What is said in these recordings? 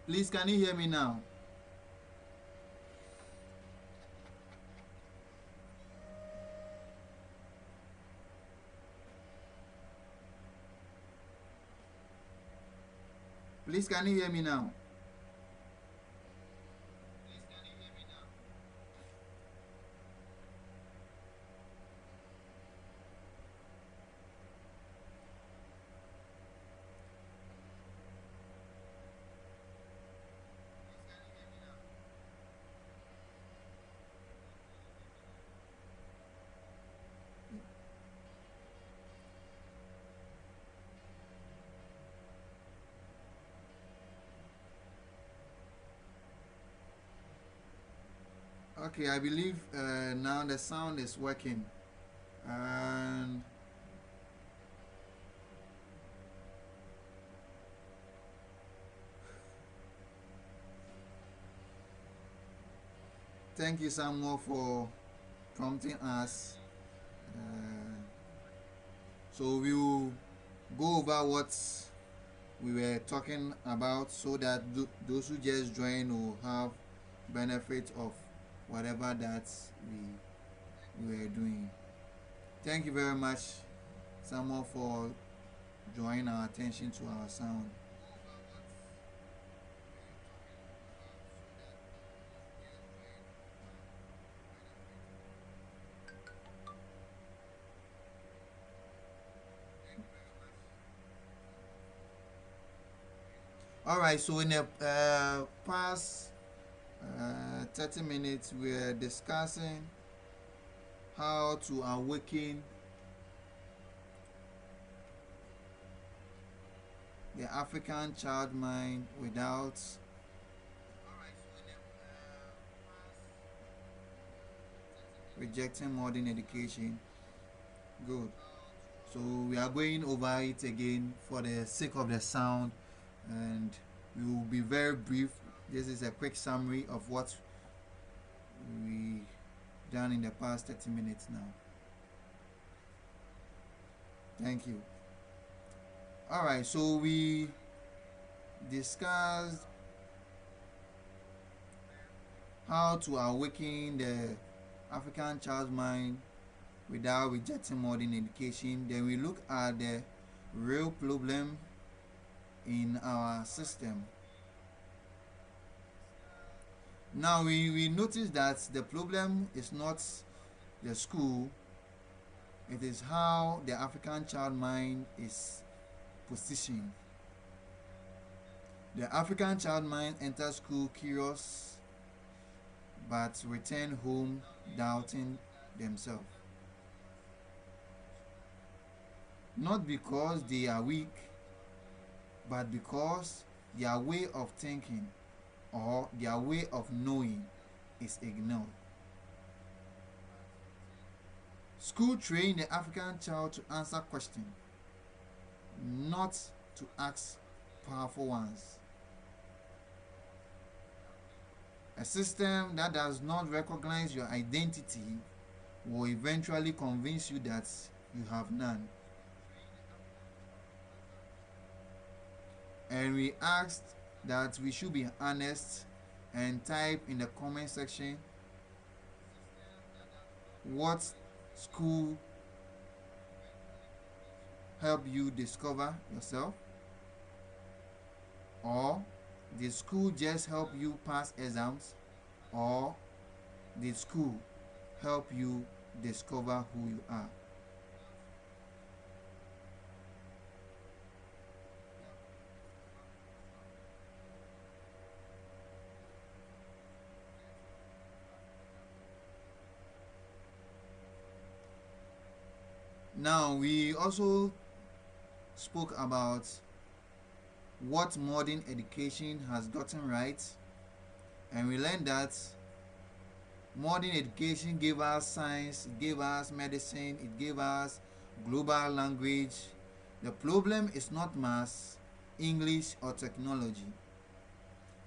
Please, can you hear me now? Please, can you hear me now? Okay, I believe now the sound is working. And thank you, Samuel, for prompting us. Uh, so we'll go over what we were talking about so that those who just join will have benefit of whatever that we were doing. Thank you very much, Samuel, for drawing our attention to our sound. All right, so in the past 30 minutes, we're discussing how to awaken the African child mind without rejecting modern education. Good. So we are going over it again for the sake of the sound, and we will be very brief. This is a quick summary of what we done in the past 30 minutes now. Thank you. All right, so we discussed how to awaken the African child's mind without rejecting modern education. Then we look at the real problem in our system. Now we notice that the problem is not the school, it is how the African child mind is positioned. The African child mind enters school curious but return home doubting themselves. Not because they are weak, but because their way of thinking or their way of knowing is ignored. School train the African child to answer questions, not to ask powerful ones. A system that does not recognize your identity will eventually convince you that you have none. And we asked that we should be honest and type in the comment section what school helped you discover yourself, or did school just help you pass exams, or did school help you discover who you are? Now, we also spoke about what modern education has gotten right, and we learned that modern education gave us science, it gave us medicine, it gave us global language. The problem is not math, English, or technology.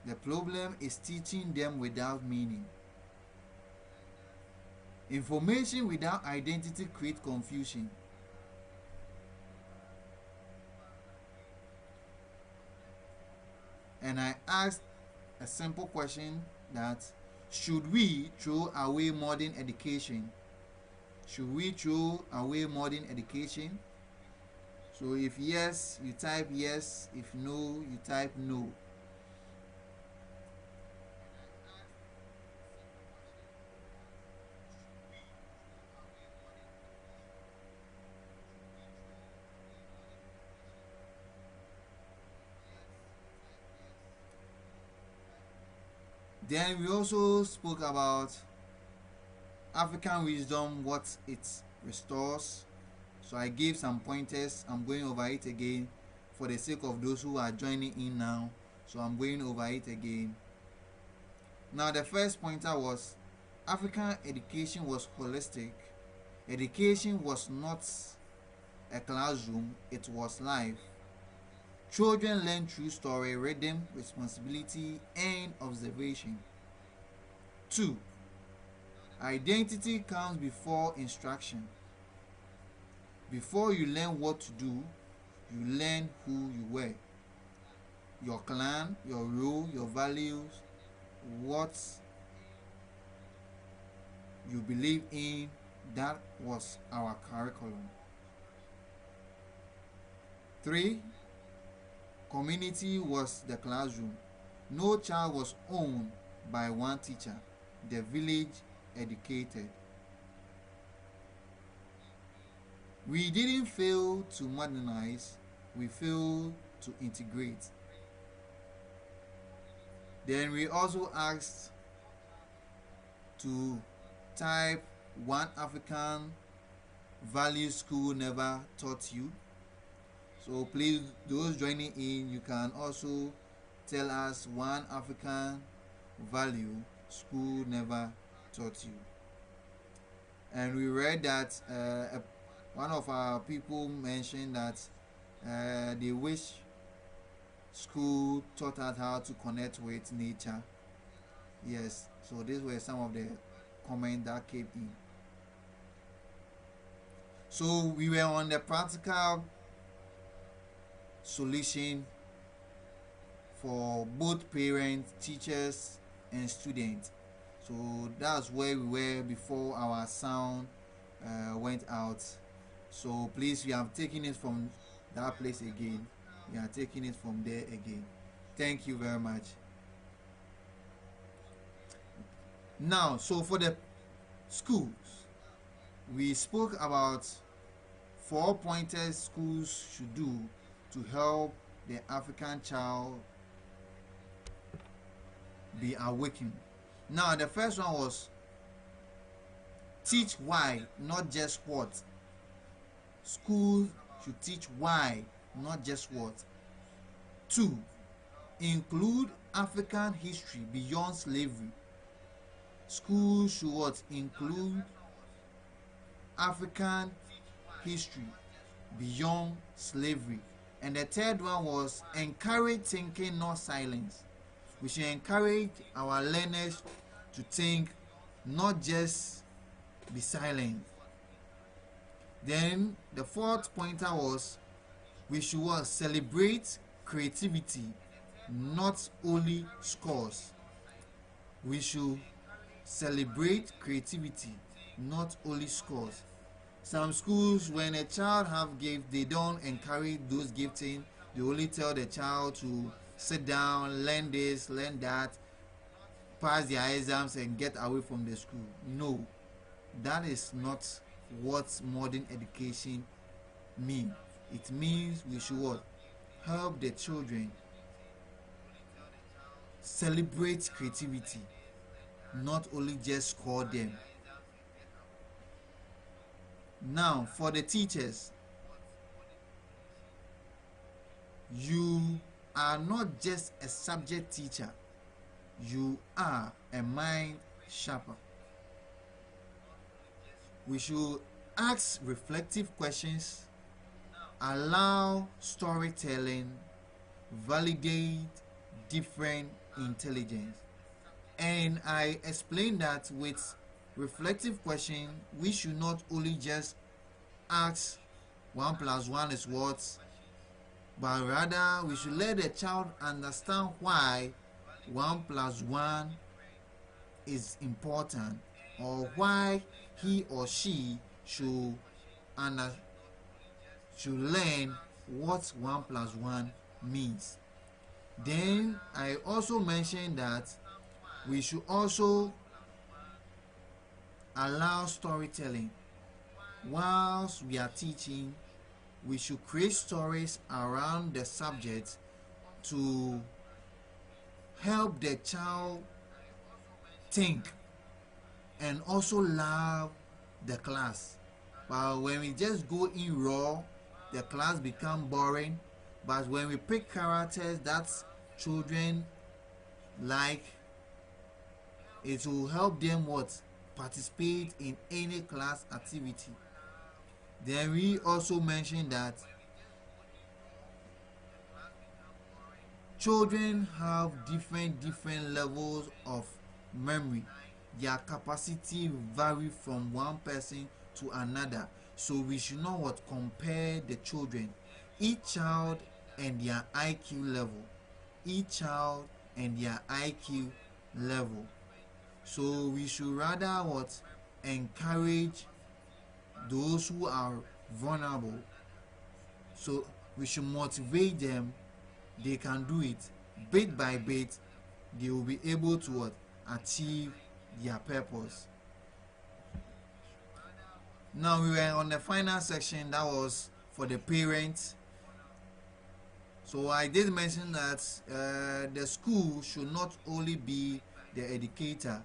The problem is teaching them without meaning. Information without identity creates confusion. And I asked a simple question that should we throw away modern education? Should we throw away modern education? So if yes, you type yes. If no, you type no. Then we also spoke about African wisdom, what it restores. So I gave some pointers. I'm going over it again for the sake of those who are joining in now. So I'm going over it again. Now the first pointer was African education was holistic. Education was not a classroom, it was life. Children learn through story, rhythm, responsibility, and observation. 2. Identity comes before instruction. Before you learn what to do, you learn who you were. Your clan, your role, your values, what you believe in, that was our curriculum. 3. Community was the classroom. No child was owned by one teacher. The village educated. We didn't fail to modernize, we failed to integrate. Then we also asked to type one African value school never taught you. So please, those joining in, you can also tell us one African value school never taught you. And we read that one of our people mentioned that they wish school taught us how to connect with nature. Yes, so these were some of the comments that came in. So we were on the practical solution for both parents, teachers, and students. So that's where we were before our sound went out. So please, we have taken it from that place again. We are taking it from there again. Thank you very much. Now, so for the schools, we spoke about 4 pointers schools should do to help the African child be awakened. Now, the first one was teach why, not just what. Schools should teach why, not just what. 2. Include African history beyond slavery. Schools should what? Include African history beyond slavery. And the third one was encourage thinking, not silence. We should encourage our learners to think, not just be silent. Then the 4th pointer was we should celebrate creativity, not only scores. We should celebrate creativity, not only scores. Some schools, when a child have gifts, they don't encourage those gifting. They only tell the child to sit down, learn this, learn that, pass their exams and get away from the school. No, that is not what modern education means. It means we should what? Help the children celebrate creativity, not only just score them. Now, for the teachers, you are not just a subject teacher, you are a mind sharper. We should ask reflective questions, allow storytelling, validate different intelligence. And I explained that with reflective question, we should not only just ask 1 plus 1 is what, but rather we should let the child understand why 1 plus 1 is important, or why he or she should under, should learn what 1 plus 1 means. Then I also mentioned that we should also allow storytelling. Whilst we are teaching, we should create stories around the subject to help the child think and also love the class. But when we just go in raw, the class become boring. But when we pick characters that children like, it will help them what? Participate in any class activity. Then we also mentioned that children have different levels of memory. Their capacity vary from one person to another, so we should not what compare the children. Each child and their IQ level. Each child and their IQ level. So we should rather what encourage those who are vulnerable. So we should motivate them. They can do it bit by bit. They will be able to what achieve their purpose. Now we were on the final section that was for the parents. So I did mention that the school should not only be the educator.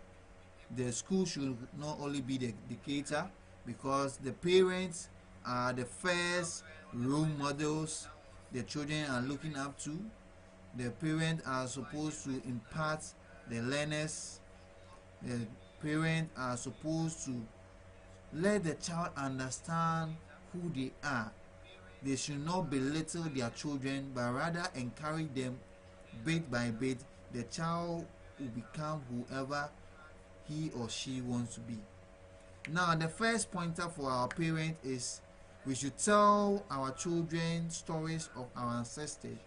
The school should not only be the educator, because the parents are the first role models the children are looking up to. The parents are supposed to impart the learners. The parents are supposed to let the child understand who they are. They should not belittle their children, but rather encourage them bit by bit. The child will become whoever he or she wants to be. Now, the first pointer for our parents is we should tell our children stories of our ancestors.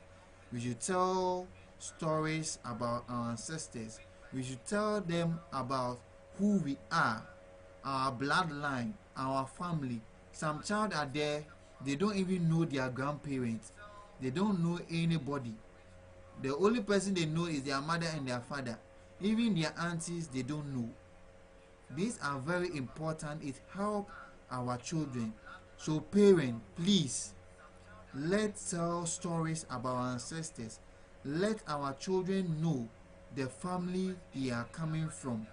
We should tell stories about our ancestors. We should tell them about who we are, our bloodline, our family. Some child are there, they don't even know their grandparents. They don't know anybody. The only person they know is their mother and their father. Even their aunties, they don't know. These are very important. It helps our children. So parents, please, let's tell stories about our ancestors. Let our children know the family they are coming from.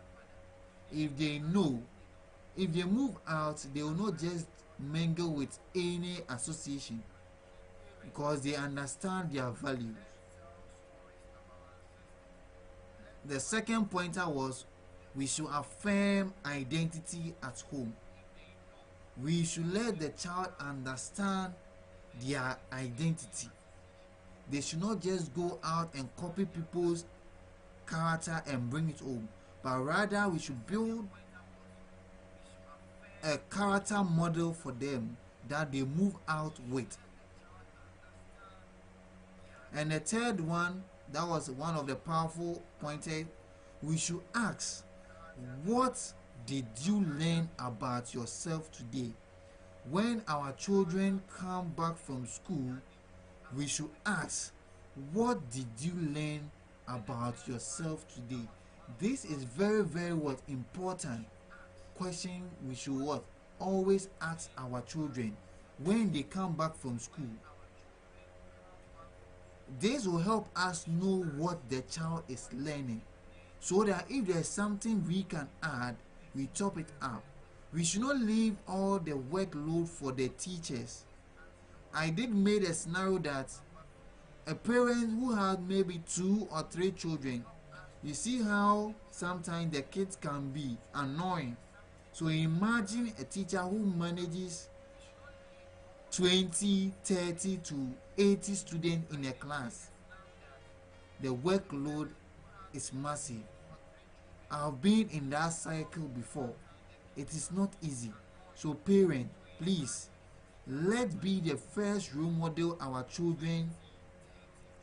If they know, if they move out, they will not just mingle with any association, because they understand their values. The second pointer was we should affirm identity at home. We should let the child understand their identity. They should not just go out and copy people's character and bring it home, but rather we should build a character model for them that they move out with. And the third one, that was one of the powerful pointers, we should ask, what did you learn about yourself today? When our children come back from school, we should ask, what did you learn about yourself today? This is very what important question we should what always ask our children when they come back from school. This will help us know what the child is learning, so that if there's something we can add, we top it up. We should not leave all the workload for the teachers. I did make a scenario that a parent who had maybe 2 or 3 children, you see how sometimes the kids can be annoying. So imagine a teacher who manages 20, 30 to 80 students in a class. The workload is massive. I've been in that cycle before. It is not easy. So parents, please, let's be the first role model our children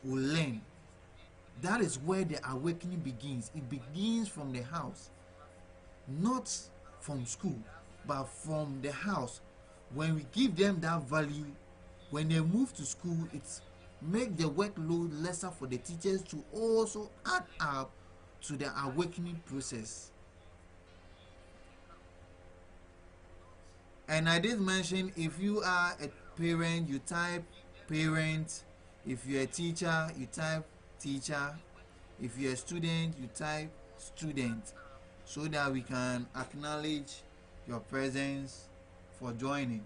will learn. That is where the awakening begins. It begins from the house, not from school, but from the house. When we give them that value, when they move to school, it make the workload lesser for the teachers to also add up to the awakening process. And I did mention, if you are a parent, you type parent. If you're a teacher, you type teacher. If you're a student, you type student, so that we can acknowledge your presence for joining.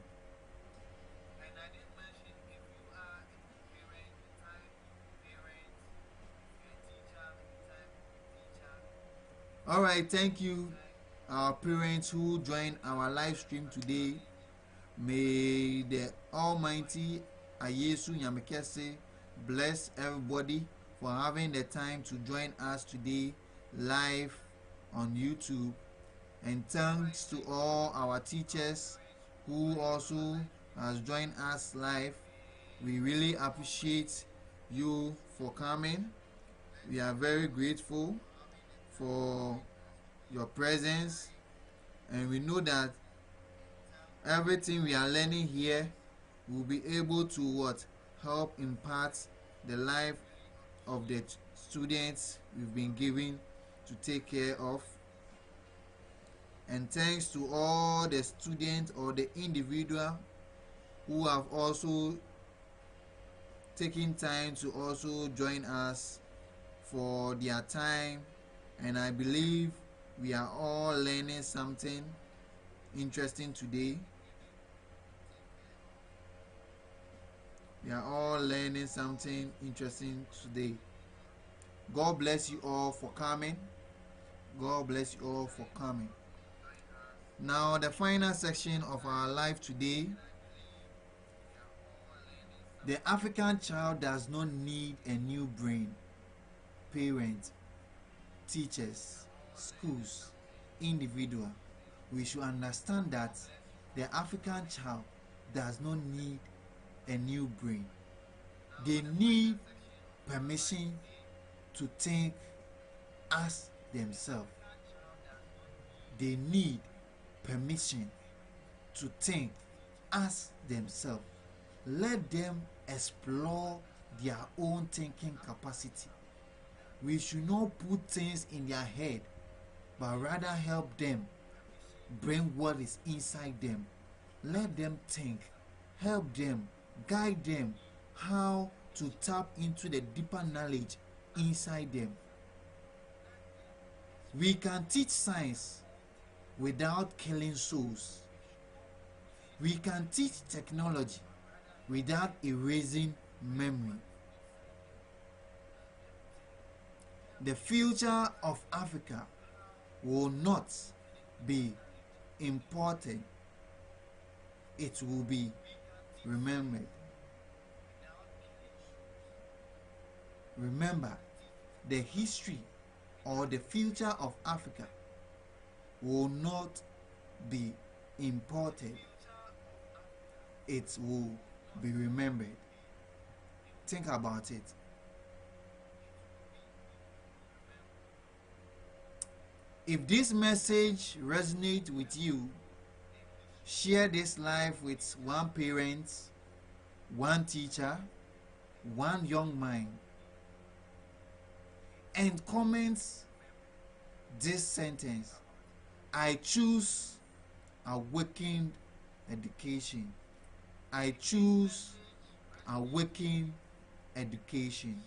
All right, thank you, our parents who joined our live stream today. May the Almighty Ayesu Nyamekese bless everybody for having the time to join us today live on YouTube. And thanks to all our teachers who also has joined us live. We really appreciate you for coming. We are very grateful for your presence, and we know that everything we are learning here will be able to help impart the life of the students we've been given to take care of. And thanks to all the students or the individual who have also taken time to also join us for their time. And I believe we are all learning something interesting today. We are all learning something interesting today. God bless you all for coming. God bless you all for coming. Now, the final section of our life today. The African child does not need a new brain. Parents, teachers, schools, individual. We should understand that the African child does not need a new brain. They need permission to think as themselves. They need permission to think as themselves. Let them explore their own thinking capacity. We should not put things in their head, but rather help them bring what is inside them. Let them think, help them, guide them how to tap into the deeper knowledge inside them. We can teach science without killing souls. We can teach technology without erasing memory. The future of Africa will not be imported. It will be remembered. Remember, the history or the future of Africa will not be imported. It will be remembered. Think about it. If this message resonates with you, share this live with one parent, one teacher, one young mind, and comment this sentence: I choose awakened education. I choose awakened education.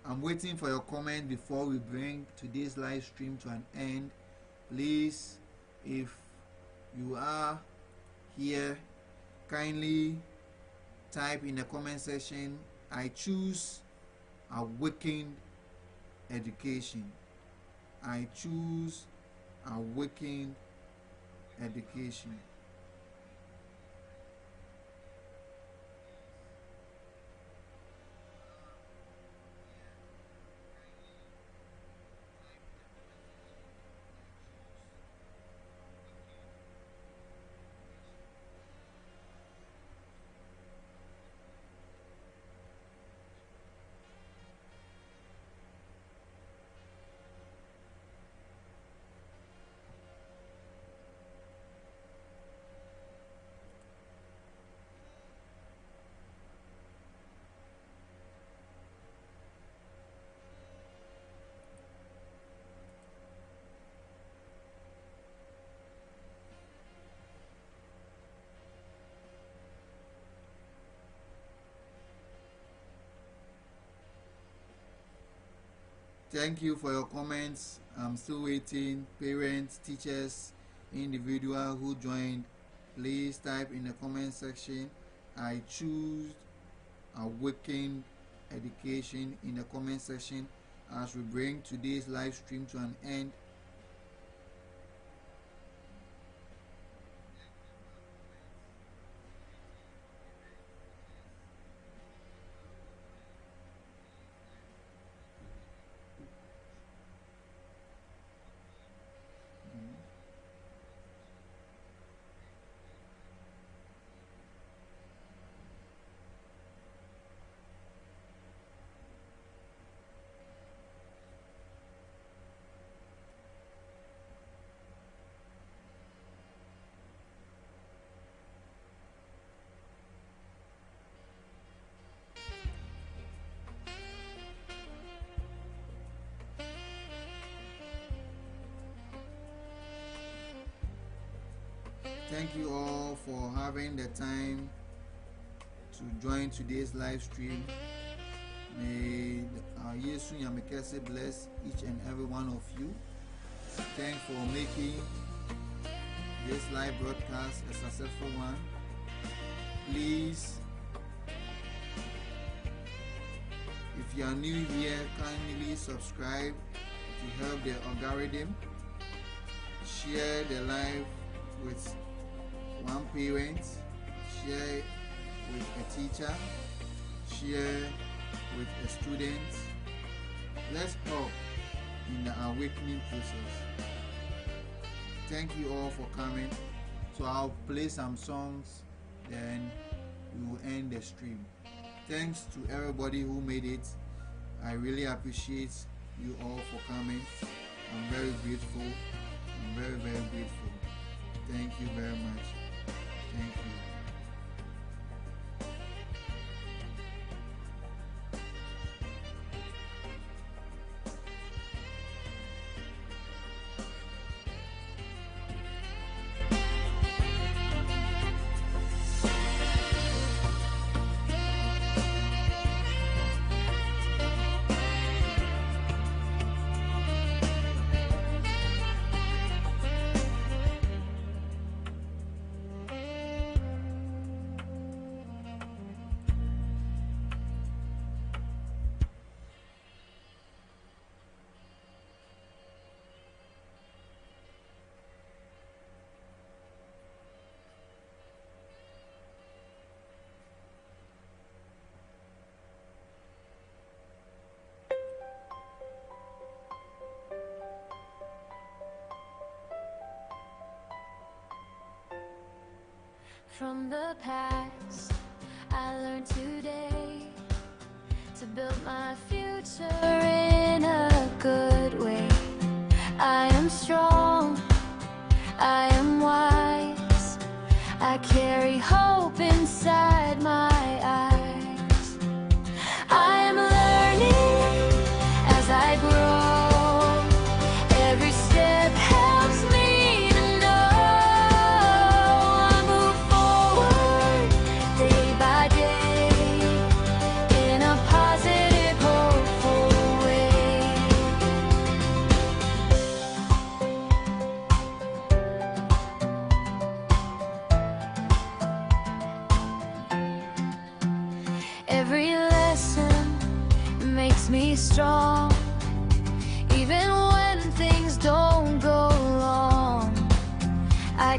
I'm waiting for your comment before we bring today's live stream to an end. Please, if you are here, kindly type in the comment section, I choose awakened education. I choose awakened education. Thank you for your comments. I'm still waiting. Parents, teachers, individual who joined, please type in the comment section. I choose Awaken education in the comment section as we bring today's live stream to an end. Thank you all for having the time to join today's live stream. May Yesu Yamekese bless each and every one of you. Thanks for making this live broadcast a successful one. Please, if you are new here, kindly subscribe to help the algorithm. Share the live with one parent, share with a teacher, share with a student. Let's help in the awakening process. Thank you all for coming. So I'll play some songs, then we will end the stream. Thanks to everybody who made it. I really appreciate you all for coming. I'm very grateful. I'm very, very grateful. Thank you very much. Thank you. From the past, I learned today to build my future in a good way. I am strong, I am wise, I carry hope inside my eyes. I am learning as I grow, every step helps me to know I move forward day by day in a positive, hopeful way. Every lesson makes me strong, even when things don't go wrong. I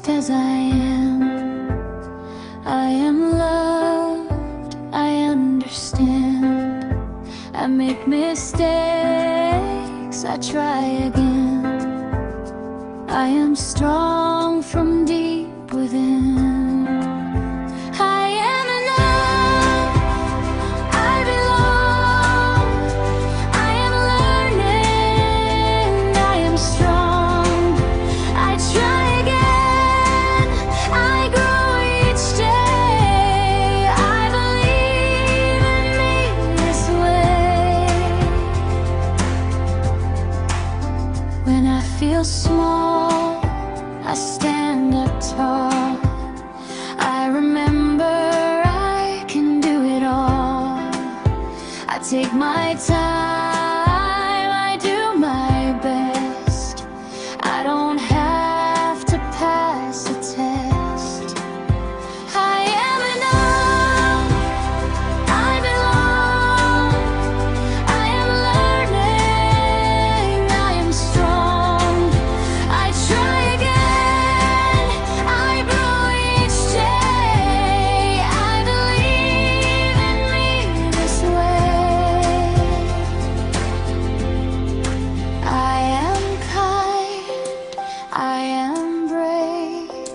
just as I am. I am loved, I understand. I make mistakes, I try again. I am strong from deep within. I am enough, I belong. I am learning, I am strong. I try again, I grow each day. I believe in me this way. When I feel small, I stand up tall. I remember I can do it all. I take my time, I do my best. I don't have to pass a test. I am enough, I belong. I am learning, I am strong. I try again, I grow each day. I believe in me this way. I am kind, I am brave,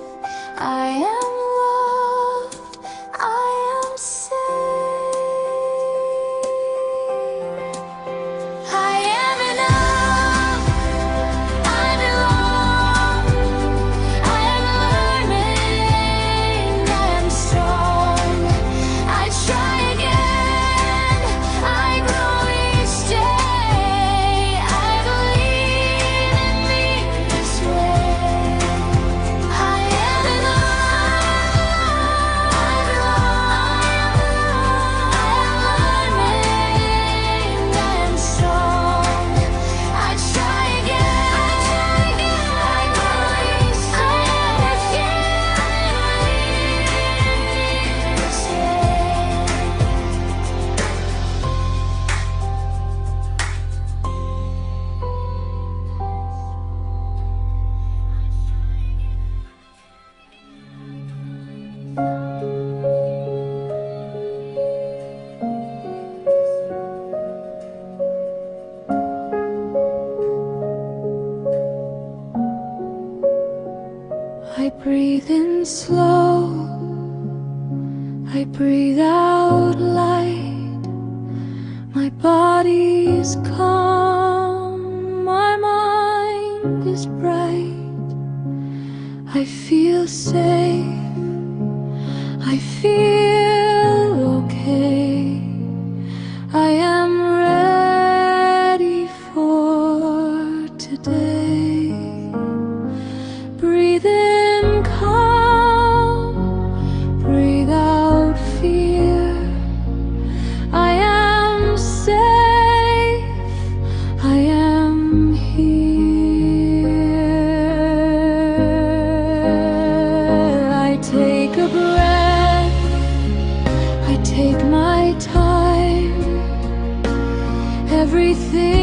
I am loved, I am safe. I am enough, I belong. I am learning, I am strong. I try again, I grow each day. I believe in me this way. I am enough, I belong. I am learning, I am strong. I try again, I grow each day. This I breathe in slow, I breathe out light. My body is calm, my mind is bright. I feel safe, I feel okay. I am ready for today. Breathe in calm, breathe out fear. I am safe, I am here. I take a breath, I take my time. Everything